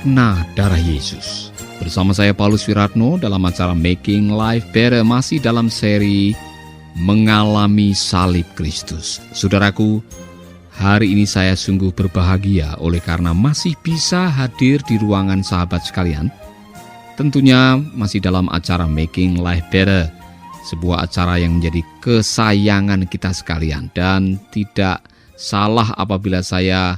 makna darah Yesus. Bersama saya Paulus Wiratno dalam acara Making Life Better, masih dalam seri Mengalami Salib Kristus. Saudaraku, hari ini saya sungguh berbahagia oleh karena masih bisa hadir di ruangan sahabat sekalian. Tentunya masih dalam acara Making Life Better, sebuah acara yang menjadi kesayangan kita sekalian. Dan tidak salah apabila saya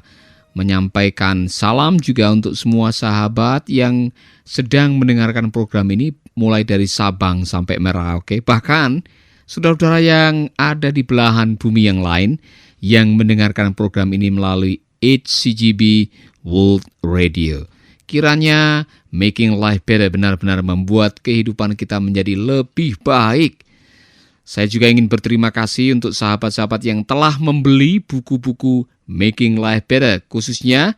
menyampaikan salam juga untuk semua sahabat yang sedang mendengarkan program ini mulai dari Sabang sampai Merauke. Bahkan saudara-saudara yang ada di belahan bumi yang lain yang mendengarkan program ini melalui HCGB World Radio. Kiranya Making Life Better benar-benar membuat kehidupan kita menjadi lebih baik. Saya juga ingin berterima kasih untuk sahabat-sahabat yang telah membeli buku-buku Making Life Better, khususnya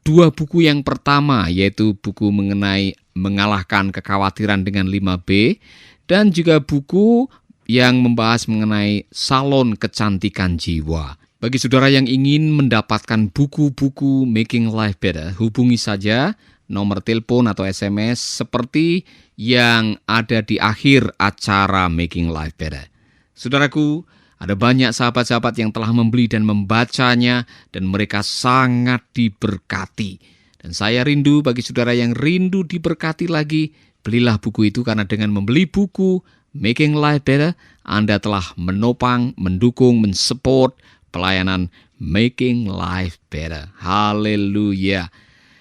2 buku yang pertama, yaitu buku mengenai mengalahkan kekhawatiran dengan 5B, dan juga buku yang membahas mengenai salon kecantikan jiwa. Bagi saudara yang ingin mendapatkan buku-buku Making Life Better, hubungi saja nomor telepon atau SMS seperti yang ada di akhir acara Making Life Better. Saudaraku, ada banyak sahabat-sahabat yang telah membeli dan membacanya dan mereka sangat diberkati. Dan saya rindu bagi saudara yang rindu diberkati lagi, belilah buku itu karena dengan membeli buku Making Life Better, Anda telah menopang, mendukung, mensupport pelayanan Making Life Better. Haleluya.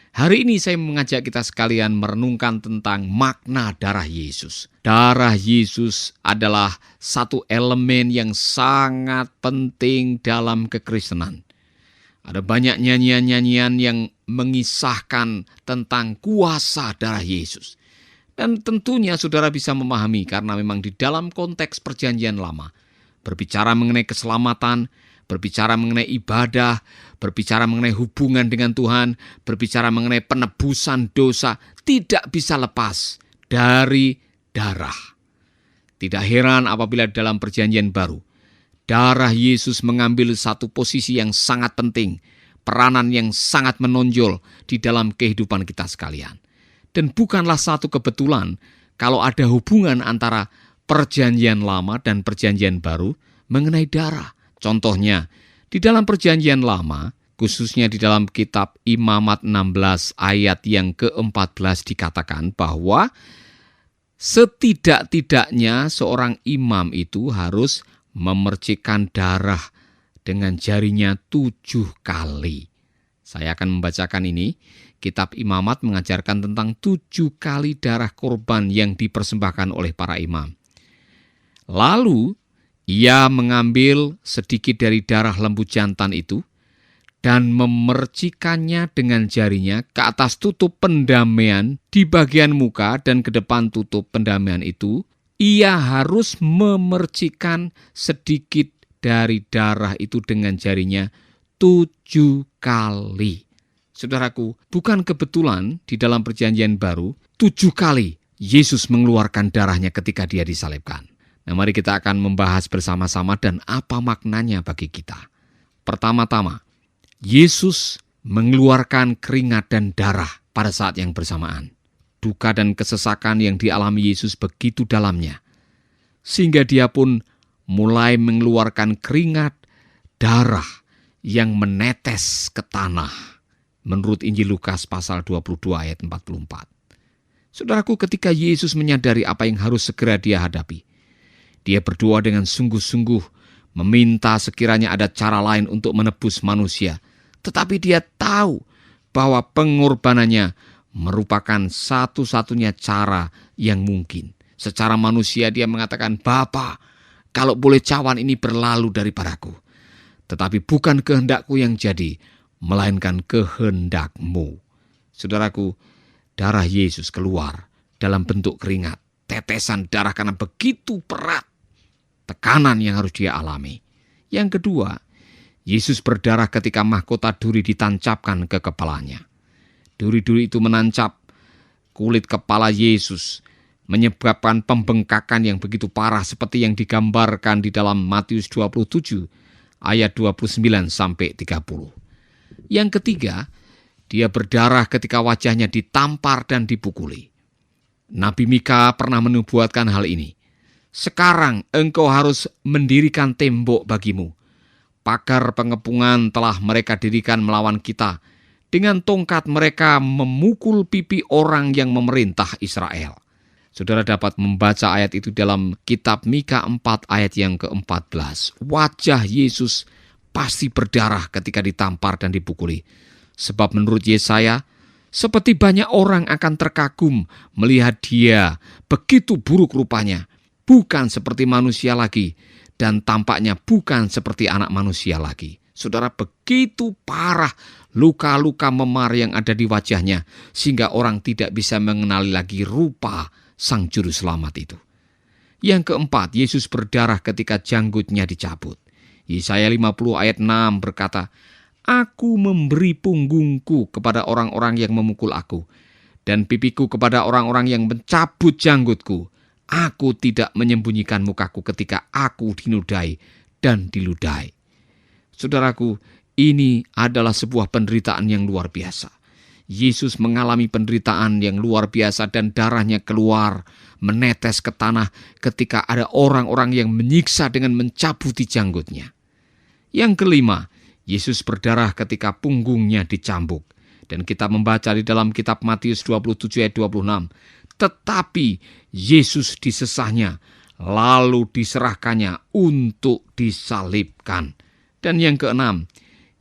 Hari ini saya mengajak kita sekalian merenungkan tentang makna darah Yesus. Darah Yesus adalah satu elemen yang sangat penting dalam kekristenan. Ada banyak nyanyian-nyanyian yang mengisahkan tentang kuasa darah Yesus. Dan tentunya saudara bisa memahami karena memang di dalam konteks perjanjian lama, berbicara mengenai keselamatan, berbicara mengenai ibadah, berbicara mengenai hubungan dengan Tuhan, berbicara mengenai penebusan dosa, tidak bisa lepas dari darah. Tidak heran apabila dalam perjanjian baru, darah Yesus mengambil satu posisi yang sangat penting, peranan yang sangat menonjol di dalam kehidupan kita sekalian. Dan bukanlah satu kebetulan kalau ada hubungan antara perjanjian lama dan perjanjian baru mengenai darah. Contohnya, di dalam perjanjian lama, khususnya di dalam kitab Imamat 16 ayat yang ke-14 dikatakan bahwa setidak-tidaknya seorang imam itu harus memercikkan darah dengan jarinya 7 kali. Saya akan membacakan ini. Kitab Imamat mengajarkan tentang 7 kali darah korban yang dipersembahkan oleh para imam. Lalu, ia mengambil sedikit dari darah lembu jantan itu dan memercikannya dengan jarinya ke atas tutup pendamaian di bagian muka dan ke depan tutup pendamaian itu. Ia harus memercikan sedikit dari darah itu dengan jarinya 7 kali. Saudaraku, bukan kebetulan di dalam perjanjian baru 7 kali Yesus mengeluarkan darahnya ketika dia disalibkan. Nah, mari kita akan membahas bersama-sama dan apa maknanya bagi kita. Pertama-tama, Yesus mengeluarkan keringat dan darah pada saat yang bersamaan. Duka dan kesesakan yang dialami Yesus begitu dalamnya, sehingga dia pun mulai mengeluarkan keringat darah yang menetes ke tanah. Menurut Injil Lukas pasal 22 ayat 44. Saudaraku, ketika Yesus menyadari apa yang harus segera dia hadapi, dia berdoa dengan sungguh-sungguh, meminta sekiranya ada cara lain untuk menebus manusia. Tetapi dia tahu bahwa pengorbanannya merupakan satu-satunya cara yang mungkin. Secara manusia dia mengatakan, "Bapa, kalau boleh cawan ini berlalu daripadaku. Tetapi bukan kehendakku yang jadi, melainkan kehendak-Mu." Saudaraku, darah Yesus keluar dalam bentuk keringat. Tetesan darah karena begitu berat tekanan yang harus dia alami. Yang kedua, Yesus berdarah ketika mahkota duri ditancapkan ke kepalanya. Duri-duri itu menancap kulit kepala Yesus, menyebabkan pembengkakan yang begitu parah seperti yang digambarkan di dalam Matius 27 ayat 29 sampai 30. Yang ketiga, Dia berdarah ketika wajahnya ditampar dan dipukuli. Nabi Mika pernah menubuatkan hal ini. Sekarang engkau harus mendirikan tembok bagimu. Pagar pengepungan telah mereka dirikan melawan kita. Dengan tongkat mereka memukul pipi orang yang memerintah Israel. Saudara dapat membaca ayat itu dalam kitab Mika 4 ayat yang ke-14. Wajah Yesus pasti berdarah ketika ditampar dan dipukuli. Sebab menurut Yesaya, seperti banyak orang akan terkagum melihat dia begitu buruk rupanya, bukan seperti manusia lagi, dan tampaknya bukan seperti anak manusia lagi. Saudara, begitu parah luka-luka memar yang ada di wajahnya, sehingga orang tidak bisa mengenali lagi rupa Sang Juru Selamat itu. Yang keempat, Yesus berdarah ketika janggutnya dicabut. Yesaya 50 ayat 6 berkata, Aku memberi punggungku kepada orang-orang yang memukul aku, dan pipiku kepada orang-orang yang mencabut janggutku. Aku tidak menyembunyikan mukaku ketika aku dinudai dan diludahi. Saudaraku, ini adalah sebuah penderitaan yang luar biasa. Yesus mengalami penderitaan yang luar biasa dan darahnya keluar, menetes ke tanah ketika ada orang-orang yang menyiksa dengan mencabuti janggutnya. Yang kelima, Yesus berdarah ketika punggungnya dicambuk. Dan kita membaca di dalam kitab Matius 27 ayat 26. Tetapi Yesus disesahnya, lalu diserahkannya untuk disalibkan. Dan yang keenam,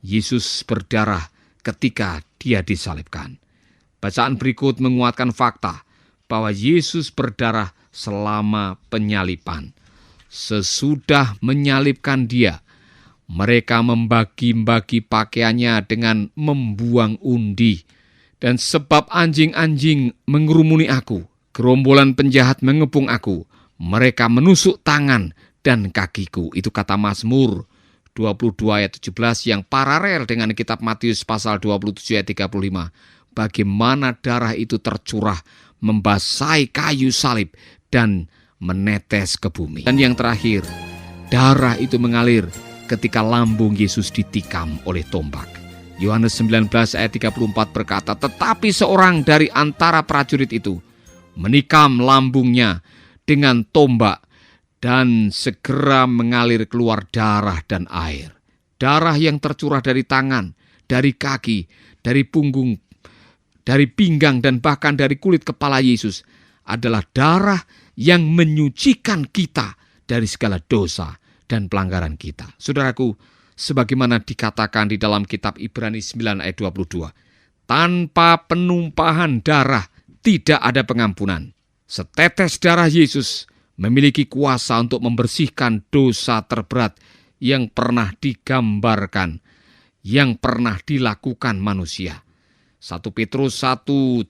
Yesus berdarah ketika dia disalibkan. Bacaan berikut menguatkan fakta bahwa Yesus berdarah selama penyaliban. Sesudah menyalibkan dia, mereka membagi-bagi pakaiannya dengan membuang undi. Dan sebab anjing-anjing mengerumuni aku, gerombolan penjahat mengepung aku, mereka menusuk tangan dan kakiku. Itu kata Mazmur 22 ayat 17 yang paralel dengan kitab Matius pasal 27 ayat 35. Bagaimana darah itu tercurah, membasahi kayu salib dan menetes ke bumi. Dan yang terakhir, darah itu mengalir ketika lambung Yesus ditikam oleh tombak. Yohanes 19 ayat 34 berkata, tetapi seorang dari antara prajurit itu menikam lambungnya dengan tombak dan segera mengalir keluar darah dan air. Darah yang tercurah dari tangan, dari kaki, dari punggung, dari pinggang dan bahkan dari kulit kepala Yesus adalah darah yang menyucikan kita dari segala dosa dan pelanggaran kita. Saudaraku, sebagaimana dikatakan di dalam kitab Ibrani 9 ayat 22, tanpa penumpahan darah tidak ada pengampunan. Setetes darah Yesus memiliki kuasa untuk membersihkan dosa terberat yang pernah digambarkan, yang pernah dilakukan manusia. 1 Petrus 1, 18-20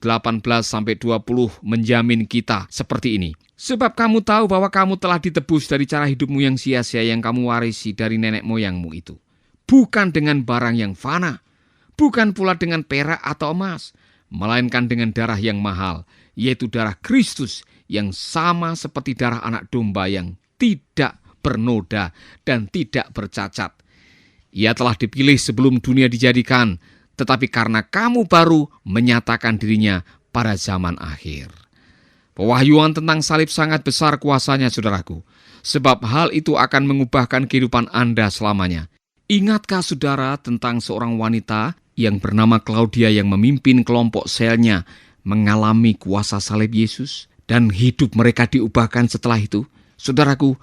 menjamin kita seperti ini. Sebab kamu tahu bahwa kamu telah ditebus dari cara hidupmu yang sia-sia yang kamu warisi dari nenek moyangmu itu. Bukan dengan barang yang fana, bukan pula dengan perak atau emas, melainkan dengan darah yang mahal, yaitu darah Kristus yang sama seperti darah anak domba yang tidak bernoda dan tidak bercacat. Ia telah dipilih sebelum dunia dijadikan, tetapi karena kamu baru menyatakan dirinya pada zaman akhir. Pewahyuan tentang salib sangat besar kuasanya, saudaraku, sebab hal itu akan mengubahkan kehidupan Anda selamanya. Ingatkah saudara tentang seorang wanita yang bernama Claudia yang memimpin kelompok selnya mengalami kuasa salib Yesus dan hidup mereka diubahkan setelah itu? Saudaraku,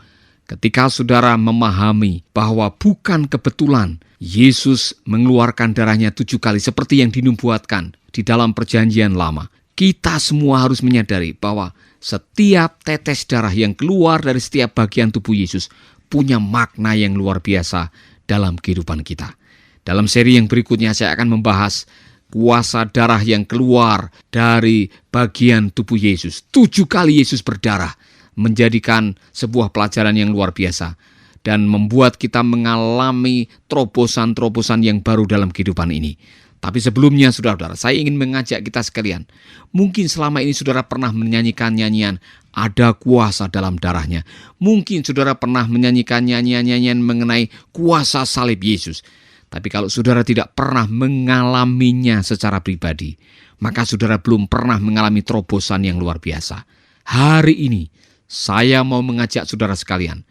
ketika saudara memahami bahwa bukan kebetulan Yesus mengeluarkan darahnya 7 kali seperti yang dinubuatkan di dalam perjanjian lama, kita semua harus menyadari bahwa setiap tetes darah yang keluar dari setiap bagian tubuh Yesus punya makna yang luar biasa dalam kehidupan kita. Dalam seri yang berikutnya saya akan membahas kuasa darah yang keluar dari bagian tubuh Yesus. 7 kali Yesus berdarah menjadikan sebuah pelajaran yang luar biasa dan membuat kita mengalami terobosan-terobosan yang baru dalam kehidupan ini. Tapi sebelumnya, saudara-saudara, saya ingin mengajak kita sekalian. Mungkin selama ini saudara pernah menyanyikan nyanyian ada kuasa dalam darahnya. Mungkin saudara pernah menyanyikan nyanyian-nyanyian mengenai kuasa salib Yesus. Tapi kalau saudara tidak pernah mengalaminya secara pribadi, maka saudara belum pernah mengalami terobosan yang luar biasa. Hari ini, saya mau mengajak saudara sekalian,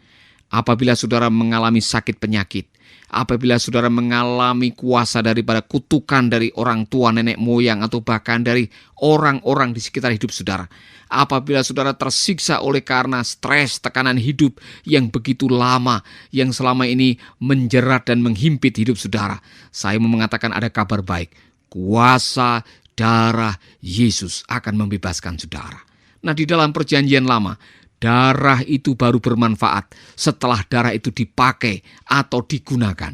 apabila saudara mengalami sakit penyakit, apabila saudara mengalami kuasa daripada kutukan dari orang tua, nenek moyang, atau bahkan dari orang-orang di sekitar hidup saudara, apabila saudara tersiksa oleh karena stres, tekanan hidup yang begitu lama, yang selama ini menjerat dan menghimpit hidup saudara, saya mau mengatakan ada kabar baik. Kuasa darah Yesus akan membebaskan saudara. Nah, di dalam perjanjian lama, darah itu baru bermanfaat setelah darah itu dipakai atau digunakan.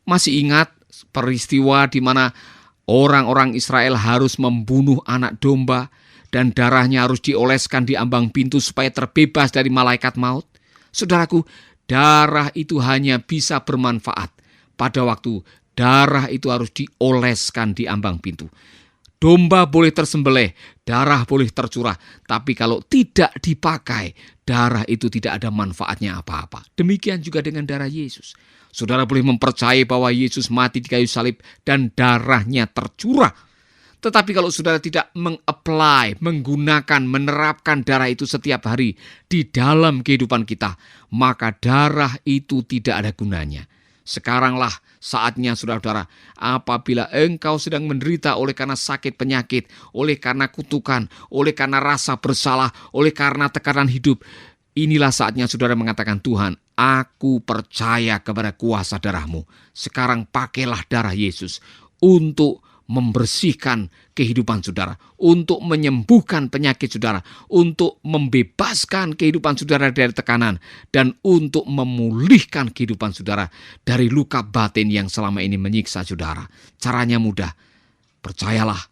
Masih ingat peristiwa di mana orang-orang Israel harus membunuh anak domba dan darahnya harus dioleskan di ambang pintu supaya terbebas dari malaikat maut? Saudaraku, darah itu hanya bisa bermanfaat pada waktu darah itu harus dioleskan di ambang pintu. Domba boleh tersembelih, darah boleh tercurah, tapi kalau tidak dipakai, darah itu tidak ada manfaatnya apa-apa. Demikian juga dengan darah Yesus. Saudara boleh mempercayai bahwa Yesus mati di kayu salib dan darahnya tercurah. Tetapi kalau saudara tidak meng-apply, menggunakan, menerapkan darah itu setiap hari di dalam kehidupan kita, maka darah itu tidak ada gunanya. Sekaranglah saatnya saudara-saudara, apabila engkau sedang menderita oleh karena sakit penyakit, oleh karena kutukan, oleh karena rasa bersalah, oleh karena tekanan hidup, inilah saatnya saudara mengatakan, Tuhan, aku percaya kepada kuasa darahmu. Sekarang pakailah darah Yesus untuk membersihkan kehidupan saudara, untuk menyembuhkan penyakit saudara, untuk membebaskan kehidupan saudara dari tekanan, dan untuk memulihkan kehidupan saudara dari luka batin yang selama ini menyiksa saudara. Caranya mudah, percayalah,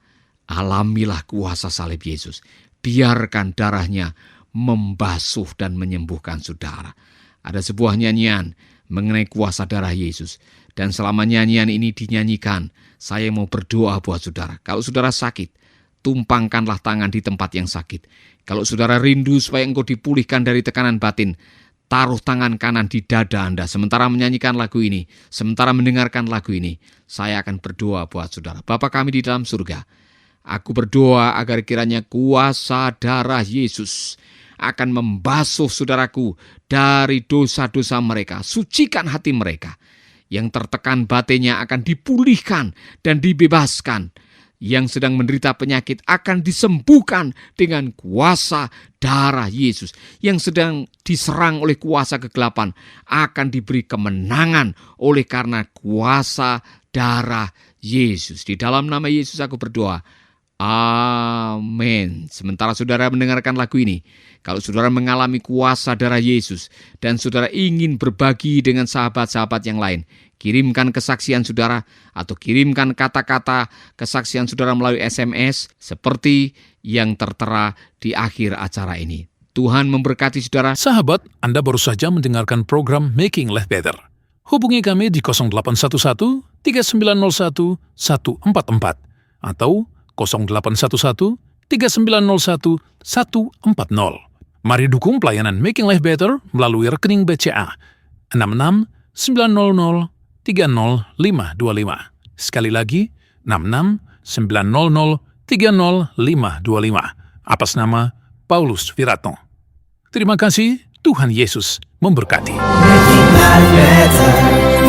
alamilah kuasa salib Yesus. Biarkan darahnya membasuh dan menyembuhkan saudara. Ada sebuah nyanyian mengenai kuasa darah Yesus. Dan selama nyanyian ini dinyanyikan, saya mau berdoa buat saudara. Kalau saudara sakit, tumpangkanlah tangan di tempat yang sakit. Kalau saudara rindu supaya engkau dipulihkan dari tekanan batin, taruh tangan kanan di dada Anda. Sementara menyanyikan lagu ini, sementara mendengarkan lagu ini, saya akan berdoa buat saudara. Bapa kami di dalam surga, aku berdoa agar kiranya kuasa darah Yesus akan membasuh saudaraku dari dosa-dosa mereka. Sucikan hati mereka. Yang tertekan batinnya akan dipulihkan dan dibebaskan. Yang sedang menderita penyakit akan disembuhkan dengan kuasa darah Yesus. Yang sedang diserang oleh kuasa kegelapan akan diberi kemenangan oleh karena kuasa darah Yesus. Di dalam nama Yesus aku berdoa. Amin. Sementara saudara mendengarkan lagu ini, kalau saudara mengalami kuasa darah Yesus dan saudara ingin berbagi dengan sahabat-sahabat yang lain, kirimkan kesaksian saudara atau kirimkan kata-kata kesaksian saudara melalui SMS seperti yang tertera di akhir acara ini. Tuhan memberkati saudara. Sahabat, Anda baru saja mendengarkan program Making Life Better. Hubungi kami di 0811 3901 144 atau 0811 3901 140. Mari dukung pelayanan Making Life Better melalui rekening BCA 66 900 30525. Sekali lagi, 66 900 30525. Atas nama Paulus Wiratno. Terima kasih, Tuhan Yesus memberkati. Making life better.